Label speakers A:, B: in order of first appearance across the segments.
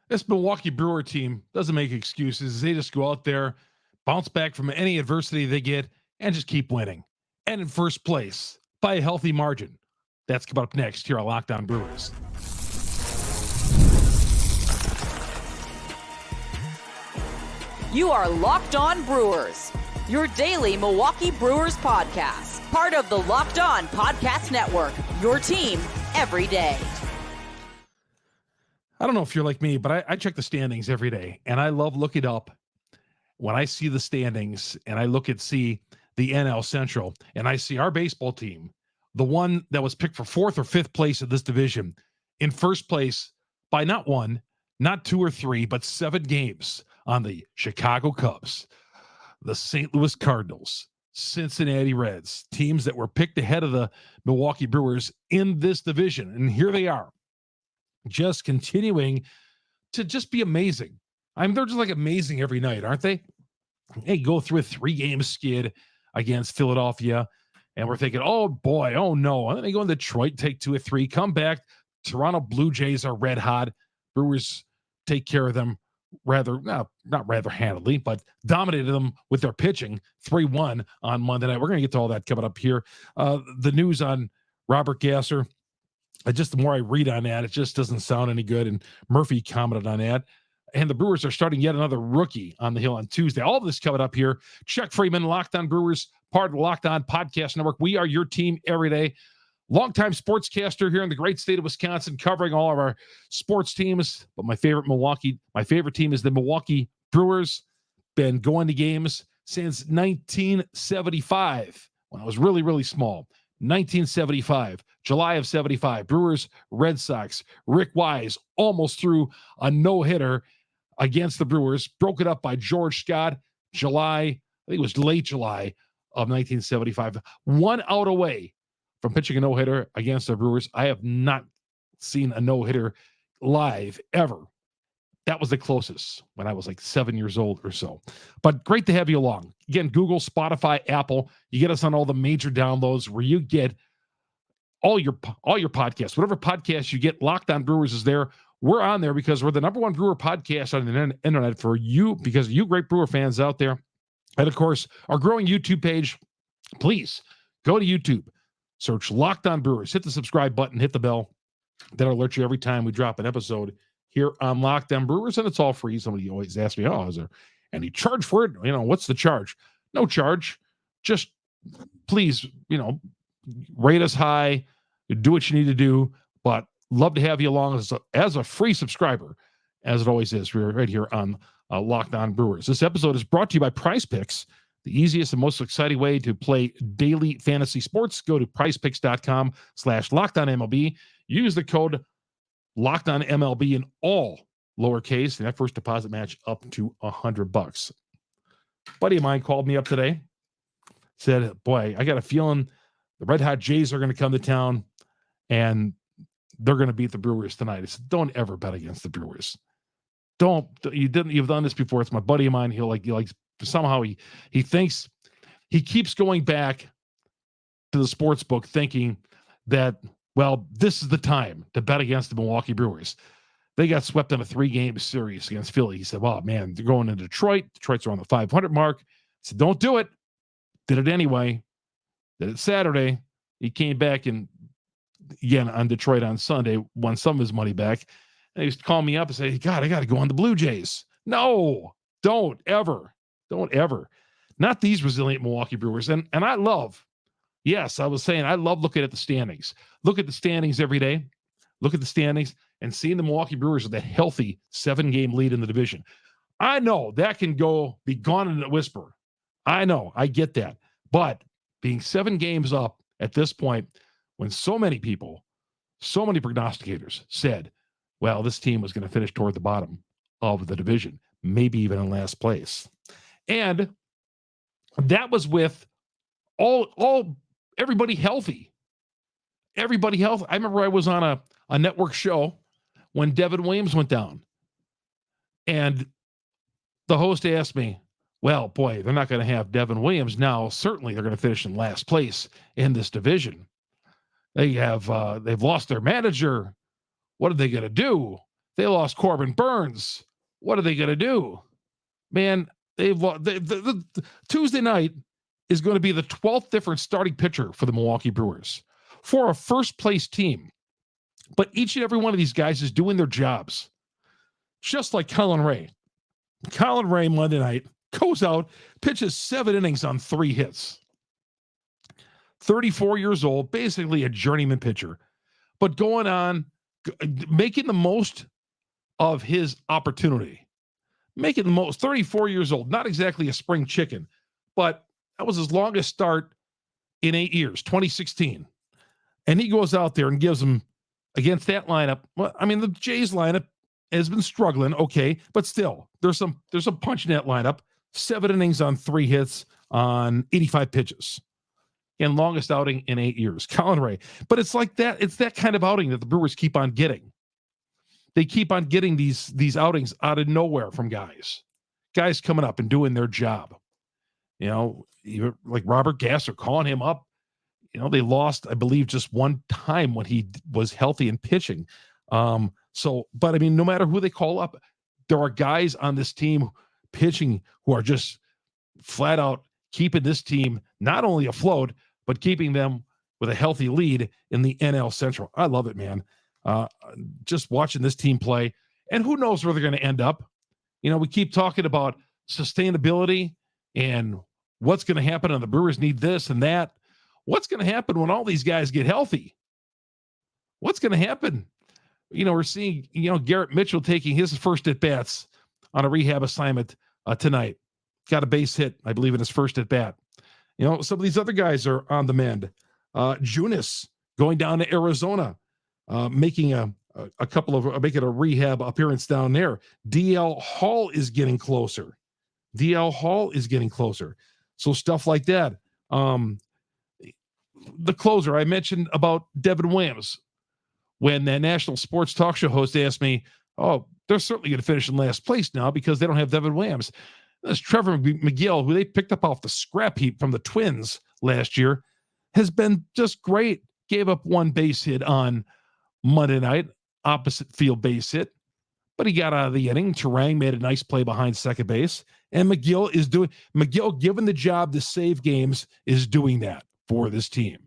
A: This Milwaukee Brewer team doesn't make excuses. They just go out there, bounce back from any adversity they get, and just keep winning. And in first place by a healthy margin. That's coming up next here on Locked On Brewers.
B: You are Locked On Brewers, your daily Milwaukee Brewers podcast. Part of the Locked On Podcast Network, your team every day.
A: I don't know if you're like me, but I check the standings every day, and I love looking up when I see the standings and I see the NL Central, and I see our baseball team, the one that was picked for 4th or 5th place in this division, in first place by not 1, not 2 or 3, but 7 games on the Chicago Cubs, the St. Louis Cardinals, Cincinnati Reds, teams that were picked ahead of the Milwaukee Brewers in this division. And here they are, just continuing to just be amazing. They're just like amazing every night, aren't they? They go through a 3-game skid against Philadelphia, and we're thinking, oh boy, oh no. And then they go in Detroit, take 2 or 3, come back. Toronto Blue Jays are red hot. Brewers take care of them not rather handily, but dominated them with their pitching 3-1 on Monday night. We're going to get to all that coming up here. The news on Robert Gasser, the more I read on that, it just doesn't sound any good. And Murphy commented on that. And the Brewers are starting yet another rookie on the hill on Tuesday. All of this coming up here. Chuck Freeman, Locked On Brewers, part of the Locked On Podcast Network. We are your team every day. Longtime sportscaster here in the great state of Wisconsin, covering all of our sports teams. But my favorite team is the Milwaukee Brewers. Been going to games since 1975, when I was really, really small. 1975, July of 75, Brewers, Red Sox. Rick Wise almost threw a no-hitter against the Brewers, broke it up by George Scott, I think it was late July of 1975. 1 out away from pitching a no-hitter against the Brewers. I have not seen a no-hitter live ever. That was the closest when I was like 7 years old or so. But great to have you along. Again, Google, Spotify, Apple. You get us on all the major downloads where you get all your podcasts. Whatever podcast you get, Locked On Brewers is there. We're on there because we're the number 1 brewer podcast on the internet for you, because of you great brewer fans out there. And of course, our growing YouTube page. Please go to YouTube, search Locked On Brewers, hit the subscribe button, hit the bell. That'll alert you every time we drop an episode here on Locked On Brewers, and it's all free. Somebody always asks me, oh, is there any charge for it? What's the charge? No charge. Just please, rate us high, do what you need to do, but love to have you along as a free subscriber, as it always is. We're right here on Locked On Brewers. This episode is brought to you by PrizePicks, the easiest and most exciting way to play daily fantasy sports. Go to PrizePicks.com/LockedOnMLB. Use the code LockedOnMLB in all lowercase, and that first deposit match up to $100. Buddy of mine called me up today, said, boy, I got a feeling the Red Hot Jays are going to come to town and they're going to beat the Brewers tonight. I said, don't ever bet against the Brewers. You've done this before. It's my buddy of mine. Somehow he thinks, he keeps going back to the sports book thinking that, well, this is the time to bet against the Milwaukee Brewers. They got swept in a 3-game series against Philly. He said, well, man, they're going to Detroit. Detroit's around the 500 mark. I said, don't do it. Did it anyway. Did it Saturday. He came back and, again, on Detroit on Sunday, won some of his money back. And he used to call me up and say, God, I got to go on the Blue Jays. No, don't ever. Don't ever. Not these resilient Milwaukee Brewers. And I love looking at the standings. Look at the standings every day. Look at the standings and seeing the Milwaukee Brewers with a healthy 7-game lead in the division. I know that can be gone in a whisper. I know, I get that. But being 7 games up at this point, when so many people, so many prognosticators said, well, this team was going to finish toward the bottom of the division, maybe even in last place. And that was with everybody healthy. Everybody healthy. I remember I was on a network show when Devin Williams went down. And the host asked me, well, boy, they're not going to have Devin Williams now. Certainly they're going to finish in last place in this division. They've lost their manager. What are they going to do? They lost Corbin Burns. What are they going to do? Man, the Tuesday night is going to be the 12th different starting pitcher for the Milwaukee Brewers for a first-place team. But each and every one of these guys is doing their jobs, just like Colin Rea. Colin Rea Monday night goes out, pitches 7 innings on 3 hits. 34 years old, basically a journeyman pitcher, but going on, making the most of his opportunity. Making the most, 34 years old, not exactly a spring chicken, but that was his longest start in 8 years, 2016. And he goes out there and gives them against that lineup. Well, I mean, the Jays lineup has been struggling, okay, but still, there's some punch in that lineup. 7 innings on 3 hits on 85 pitches. And longest outing in 8 years. Colin Rea. But it's like that. It's that kind of outing that the Brewers keep on getting. They keep on getting these outings out of nowhere from guys coming up and doing their job. You know, even like Robert Gasser calling him up. You know, they lost, I believe, just one time when he was healthy and pitching. But I mean, no matter who they call up, there are guys on this team pitching who are just flat out keeping this team not only afloat, but keeping them with a healthy lead in the NL Central. I love it, man. Just watching this team play, and who knows where they're going to end up. You know, we keep talking about sustainability and what's going to happen, and the Brewers need this and that. What's going to happen when all these guys get healthy? What's going to happen? You know, we're seeing, Garrett Mitchell taking his first at-bats on a rehab assignment tonight. Got a base hit, I believe, in his first at-bat. You know, some of these other guys are on the mend. Junis going down to Arizona, making a rehab appearance down there. DL Hall is getting closer. So stuff like that. The closer, I mentioned about Devin Williams. When the national sports talk show host asked me, oh, they're certainly going to finish in last place now because they don't have Devin Williams. This Trevor MeGill, who they picked up off the scrap heap from the Twins last year, has been just great. Gave up one base hit on Monday night, opposite field base hit, but he got out of the inning. Terang made a nice play behind second base, and MeGill, given the job to save games, is doing that for this team.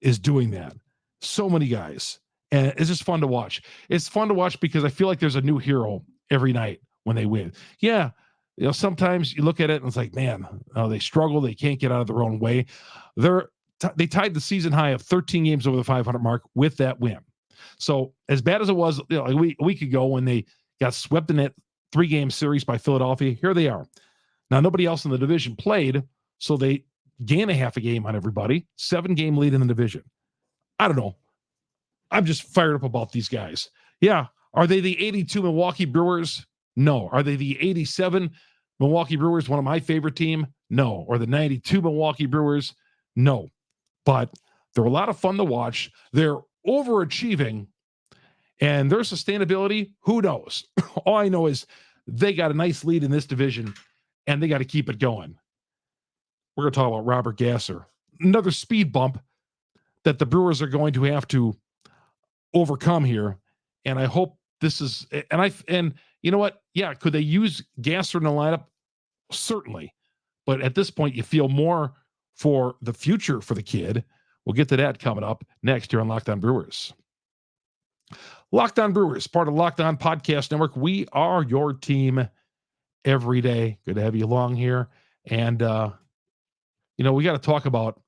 A: Is doing that. So many guys, and it's just fun to watch. It's fun to watch because I feel like there's a new hero every night when they win. Yeah. You know, sometimes you look at it and it's like, man, they struggle. They can't get out of their own way. They tied the season high of 13 games over the 500 mark with that win. So as bad as it was a week ago when they got swept in that 3-game series by Philadelphia, here they are. Now, nobody else in the division played, so they gain a half a game on everybody. 7-game lead in the division. I don't know. I'm just fired up about these guys. Yeah. Are they the 82 Milwaukee Brewers? No. Are they the 87 Milwaukee Brewers, one of my favorite team? No. Or the 92 Milwaukee Brewers? No. But they're a lot of fun to watch. They're overachieving, and their sustainability, who knows? All I know is they got a nice lead in this division, and they got to keep it going. We're going to talk about Robert Gasser. Another speed bump that the Brewers are going to have to overcome here. And I hope this is, and you know what? Yeah. Could they use Gasser in the lineup? Certainly. But at this point, you feel more for the future for the kid. We'll get to that coming up next here on Locked On Brewers. Locked On Brewers, part of Locked On Podcast Network. We are your team every day. Good to have you along here. And, we got to talk about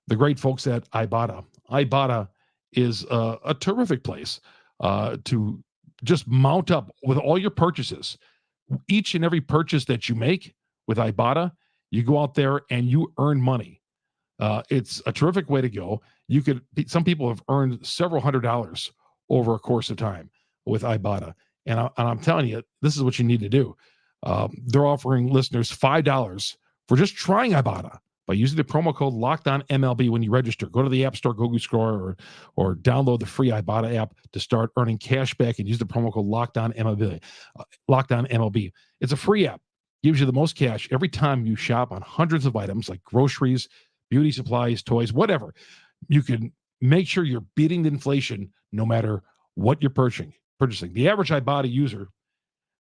A: the great folks at Ibotta. Ibotta is a terrific place to just mount up with all your purchases. Each and every purchase that you make with Ibotta, you go out there and you earn money. It's a terrific way to go. Some people have earned several $100s over a course of time with Ibotta. And I'm telling you, this is what you need to do. They're offering listeners $5 for just trying Ibotta by using the promo code LOCKEDONMLB when you register. Go to the App Store, Google Store, or download the free Ibotta app to start earning cash back and use the promo code LOCKEDONMLB. LOCKEDONMLB. It's a free app. Gives you the most cash every time you shop on hundreds of items like groceries, beauty supplies, toys, whatever. You can make sure you're beating the inflation no matter what you're purchasing. purchasing. The average Ibotta user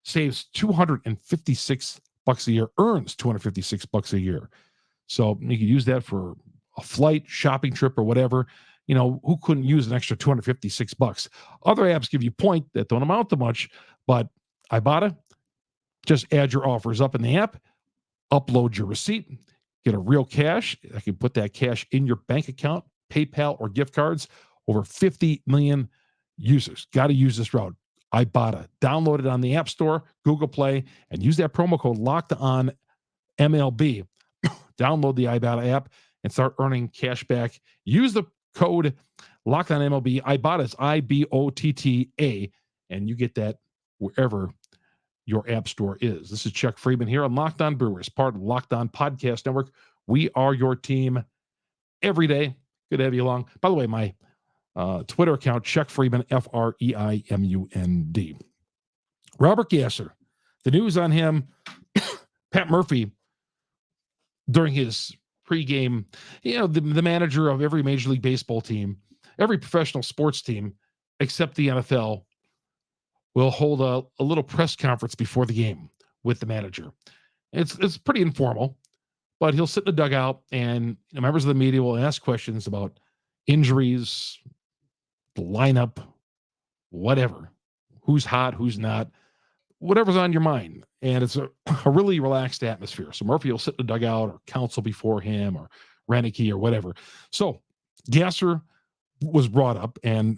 A: saves $256 a year, earns $256 a year. So you can use that for a flight, shopping trip, or whatever. Who couldn't use an extra $256? Other apps give you point that don't amount to much, but Ibotta, just add your offers up in the app, upload your receipt, get a real cash. I can put that cash in your bank account, PayPal, or gift cards. Over 50 million users. Got to use this route. Ibotta. Download it on the App Store, Google Play, and use that promo code LOCKEDONMLB. Download the Ibotta app and start earning cash back. Use the code LOCKEDONMLB. Ibotta is IBOTTA, and you get that wherever your app store is. This is Chuck Freeman here on Locked On Brewers, part of Locked On Podcast Network. We are your team every day. Good to have you along. By the way, my Twitter account, Chuck Freeman, FREIMUND. Robert Gasser, the news on him, Pat Murphy, during his pregame, the manager of every Major League Baseball team, every professional sports team, except the NFL, will hold a little press conference before the game with the manager. It's pretty informal, but he'll sit in the dugout and members of the media will ask questions about injuries, the lineup, whatever, who's hot, who's not, whatever's on your mind. And it's a really relaxed atmosphere. So Murphy will sit in the dugout or counsel before him or Renicky or whatever. So Gasser was brought up, and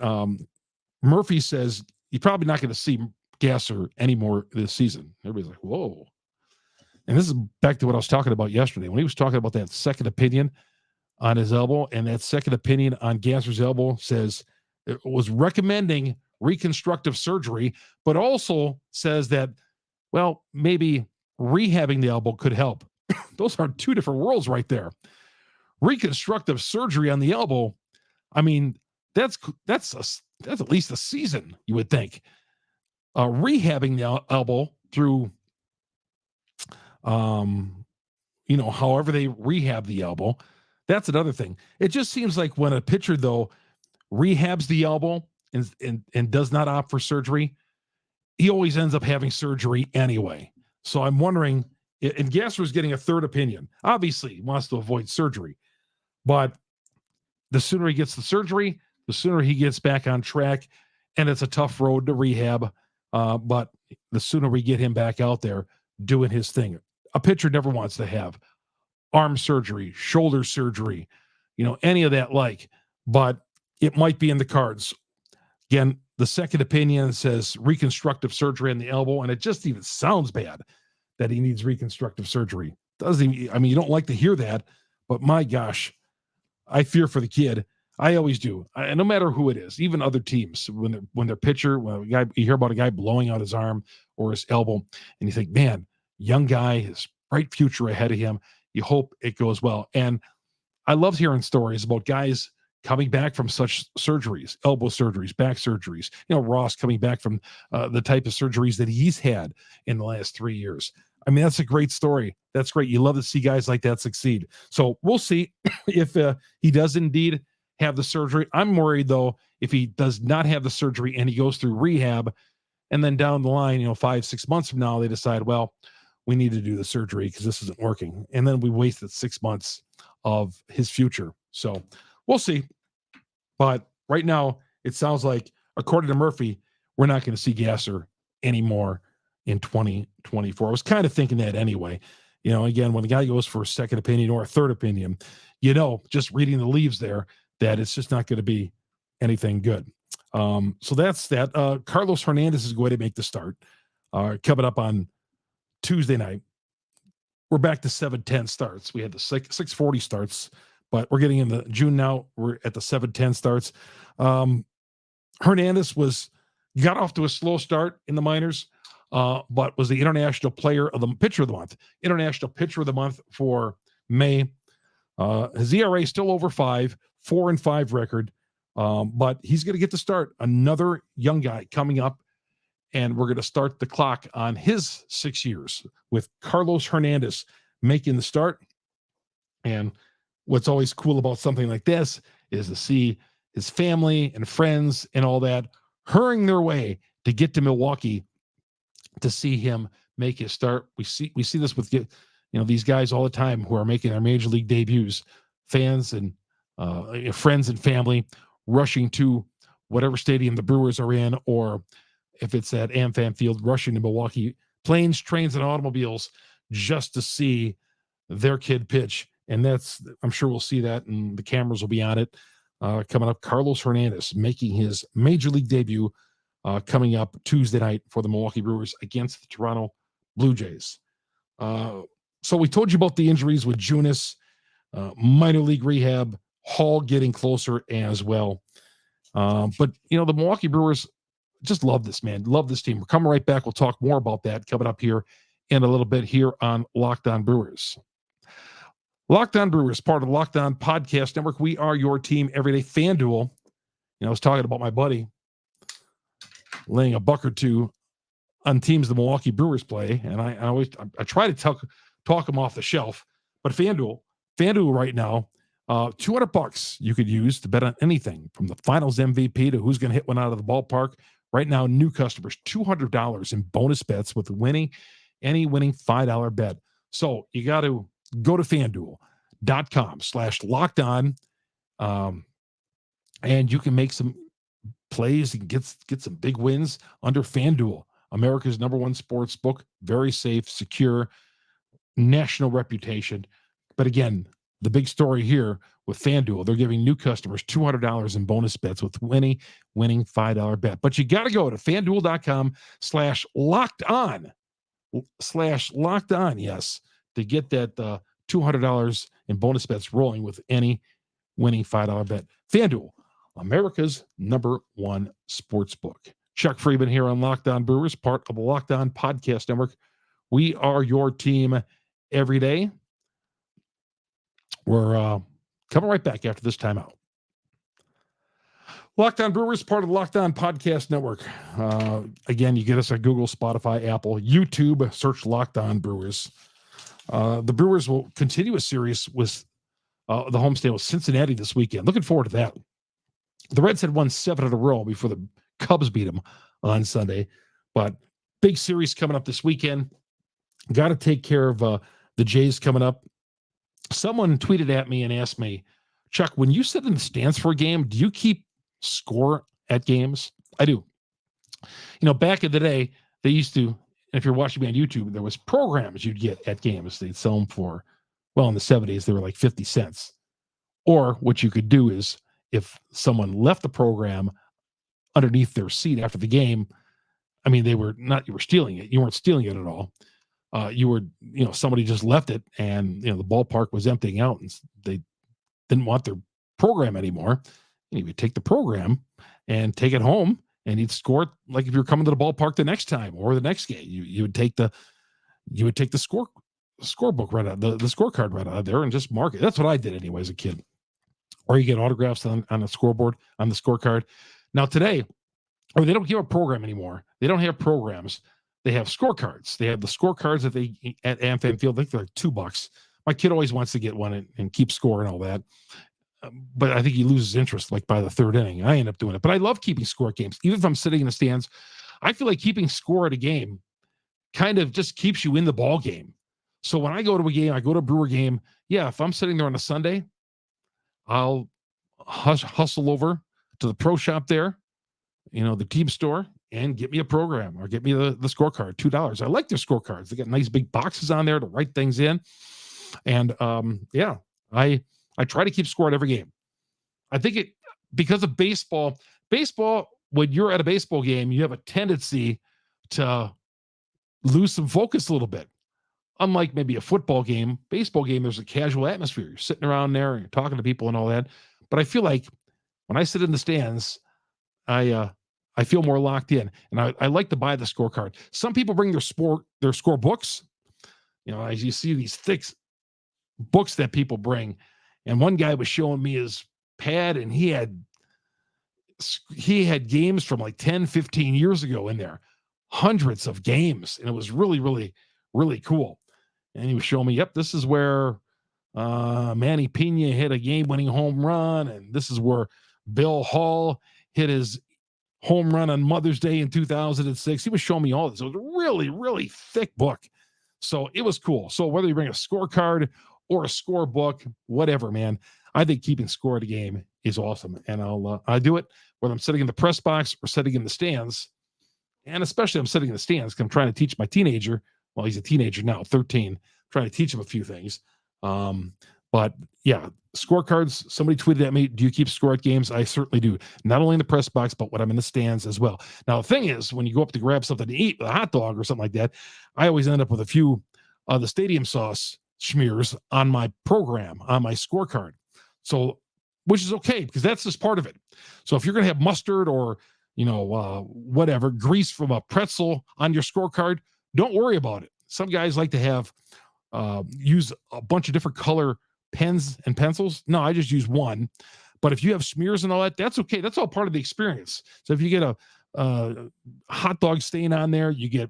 A: Murphy says you're probably not going to see Gasser anymore this season. Everybody's like, whoa. And this is back to what I was talking about yesterday when he was talking about that second opinion on his elbow, and that second opinion on Gasser's elbow says it was recommending reconstructive surgery, but also says that, well, maybe rehabbing the elbow could help. Those are two different worlds right there. Reconstructive surgery on the elbow, I mean, that's at least a season, you would think. Rehabbing the elbow through, however they rehab the elbow, that's another thing. It just seems like when a pitcher, though, rehabs the elbow and does not opt for surgery, he always ends up having surgery anyway. So I'm wondering, and Gasser is getting a third opinion. Obviously, he wants to avoid surgery, but the sooner he gets the surgery, the sooner he gets back on track, and it's a tough road to rehab, but the sooner we get him back out there doing his thing. A pitcher never wants to have arm surgery, shoulder surgery, any of that but it might be in the cards. Again, the second opinion says reconstructive surgery on the elbow, and it just even sounds bad that he needs reconstructive surgery. You don't like to hear that, but my gosh, I fear for the kid. I always do. No matter who it is, even other teams, when their pitcher, you hear about a guy blowing out his arm or his elbow, and you think, man, young guy, his bright future ahead of him. You hope it goes well. And I love hearing stories about guys coming back from such surgeries, elbow surgeries, back surgeries. Ross coming back from the type of surgeries that he's had in the last 3 years. I mean, that's a great story. That's great. You love to see guys like that succeed. So we'll see if he does indeed have the surgery. I'm worried, though, if he does not have the surgery and he goes through rehab, and then down the line, 5-6 months from now, they decide, well, we need to do the surgery because this isn't working. And then we wasted 6 months of his future. So we'll see. But right now, it sounds like, according to Murphy, we're not going to see Gasser anymore in 2024. I was kind of thinking that anyway. Again, when the guy goes for a second opinion or a third opinion, just reading the leaves there, that it's just not going to be anything good. So that's that. Carlos Hernandez is going to make the start coming up on Tuesday night. We're back to 7:10 starts. We had the 6:40 starts, but we're getting into June now. We're at the 7:10 starts. Hernandez got off to a slow start in the minors, but was the International Pitcher of the Month. International Pitcher of the Month for May. His ERA is still over 5, 4-5 record, but he's going to get to start. Another young guy coming up, and we're going to start the clock on his 6 years with Carlos Hernandez making the start. And what's always cool about something like this is to see his family and friends and all that hurrying their way to get to Milwaukee to see him make his start. We see this with these guys all the time who are making their major league debuts. Fans and friends and family rushing to whatever stadium the Brewers are in, or if it's at AmFam Field, rushing to Milwaukee, planes, trains, and automobiles just to see their kid pitch. And I'm sure we'll see that, and the cameras will be on it coming up. Carlos Hernandez making his major league debut coming up Tuesday night for the Milwaukee Brewers against the Toronto Blue Jays. So we told you about the injuries with Junis, minor league rehab, Hall getting closer as well. But, the Milwaukee Brewers just love this, man. Love this team. We're coming right back. We'll talk more about that coming up here in a little bit here on Locked On Brewers. Locked On Brewers, part of the Locked On Podcast Network. We are your team every day. FanDuel. I was talking about my buddy laying a buck or two on teams the Milwaukee Brewers play, and I try to talk them off the shelf. But FanDuel right now, $200 you could use to bet on anything from the Finals MVP to who's going to hit one out of the ballpark. Right now, new customers, $200 in bonus bets with any winning $5 bet. So you got to go to FanDuel.com/lockedon, and you can make some plays and get some big wins under FanDuel, America's #1 sports book. Very safe, secure, national reputation. But again, the big story here with FanDuel, they're giving new customers $200 in bonus bets with winning $5 bet. But you got to go to FanDuel.com/lockedon, yes, to get that $200 in bonus bets rolling with any winning $5 bet. FanDuel, America's #1 sports book. Chuck Freeman here on Locked On Brewers, part of the Locked On Podcast Network. We are your team every day. We're coming right back after this timeout. Locked On Brewers, part of the Locked On Podcast Network. Again, you get us at Google, Spotify, Apple, YouTube. Search Locked On Brewers. The Brewers will continue a series with the homestand with Cincinnati this weekend. Looking forward to that. The Reds had won 7 in a row before the Cubs beat them on Sunday. But big series coming up this weekend. Got to take care of the Jays coming up. Someone tweeted at me and asked me, Chuck, when you sit in the stands for a game, do you keep score at games? I do. Back in the day, they used to, if you're watching me on YouTube, there was programs you'd get at games. They'd sell them for, in the 70s, they were like 50 cents. Or what you could do is, if someone left the program underneath their seat after the game, you were stealing it. You weren't stealing it at all. Somebody just left it, and the ballpark was emptying out, and they didn't want their program anymore. And you would take the program and take it home, and you'd score it like if you're coming to the ballpark the next time or the next game. You would take the scorebook right out, the scorecard right out of there, and just mark it. That's what I did anyway as a kid. Or you get autographs on the scoreboard, on the scorecard. Now today, they don't give a program anymore. They don't have programs. They have scorecards. They have the scorecards that they at AmFam Field. I think they're like $2. My kid always wants to get one and keep score and all that. But I think he loses interest like by the third inning. I end up doing it. But I love keeping score at games. Even if I'm sitting in the stands, I feel like keeping score at a game kind of just keeps you in the ball game. So when I go to a game, I go to a Brewer game. Yeah, if I'm sitting there on a Sunday, I'll hustle over to the pro shop there, the team store, and get me a program or get me the scorecard, $2. I like their scorecards. They got nice big boxes on there to write things in. And I try to keep score at every game. I think because of baseball, when you're at a baseball game, you have a tendency to lose some focus a little bit. Unlike maybe a football game, baseball game, there's a casual atmosphere. You're sitting around there and you're talking to people and all that. But I feel like when I sit in the stands, I feel more locked in, and I like to buy the scorecard. Some people bring their score books. As you see these thick books that people bring, and one guy was showing me his pad, and he had games from like 10, 15 years ago in there, hundreds of games, and it was really, really, really cool. And he was showing me, yep, this is where Manny Pena hit a game-winning home run, and this is where Bill Hall hit his home run on Mother's Day in 2006. He was showing me all this. It was a really, really thick book. So it was cool. So whether you bring a scorecard or a scorebook, whatever, man, I think keeping score of the game is awesome. And I do it whether I'm sitting in the press box or sitting in the stands. And especially I'm sitting in the stands because I'm trying to teach my teenager. Well, he's a teenager now, 13, trying to teach him a few things. But yeah, scorecards, somebody tweeted at me, do you keep score at games? I certainly do. Not only in the press box, but when I'm in the stands as well. Now, the thing is, when you go up to grab something to eat, a hot dog or something like that, I always end up with a few of the stadium sauce smears on my program, on my scorecard. So, which is okay, because that's just part of it. So if you're going to have mustard or, whatever, grease from a pretzel on your scorecard, don't worry about it. Some guys like to have, use a bunch of different color pens and pencils. No, I just use one. But if you have smears and all that, that's okay. That's all part of the experience. So if you get a hot dog stain on there, you get,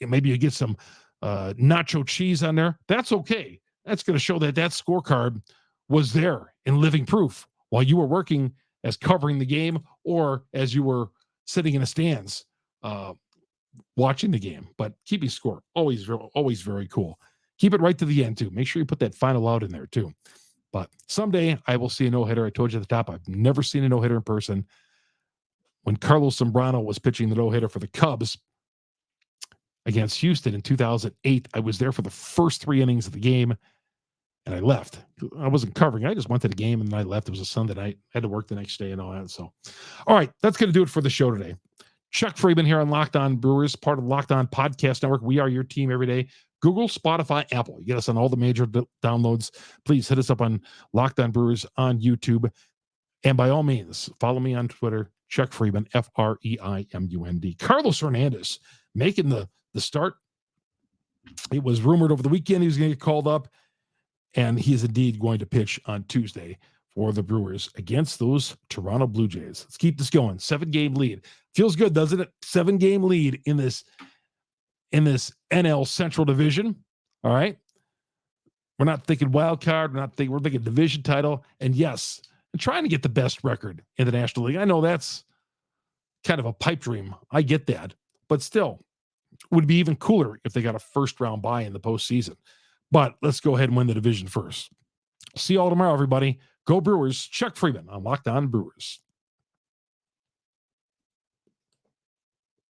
A: maybe you get some nacho cheese on there, that's okay. That's going to show that scorecard was there in living proof while you were working as covering the game or as you were sitting in the stands watching the game. But keeping score, always very cool. Keep it right to the end, too. Make sure you put that final out in there, too. But someday I will see a no-hitter. I told you at the top, I've never seen a no-hitter in person. When Carlos Zambrano was pitching the no-hitter for the Cubs against Houston in 2008, I was there for the first 3 innings of the game, and I left. I wasn't covering. I just went to the game, and then I left. It was a Sunday night. I had to work the next day and all that. So, all right, that's going to do it for the show today. Chuck Freeman here on Locked On Brewers, part of the Locked On Podcast Network. We are your team every day. Google, Spotify, Apple. You get us on all the major downloads. Please hit us up on Locked On Brewers on YouTube. And by all means, follow me on Twitter, Chuck Freeman, Freimund. Carlos Hernandez making the start. It was rumored over the weekend he was going to get called up, and he is indeed going to pitch on Tuesday for the Brewers against those Toronto Blue Jays. Let's keep this going. 7-game lead. Feels good, doesn't it? 7-game lead in this NL Central Division. All right. We're not thinking wild card. We're thinking division title. And yes, I'm trying to get the best record in the National League. I know that's kind of a pipe dream. I get that. But still, it would be even cooler if they got a first-round bye in the postseason. But let's go ahead and win the division first. See you all tomorrow, everybody. Go Brewers. Chuck Freeman on Locked On Brewers.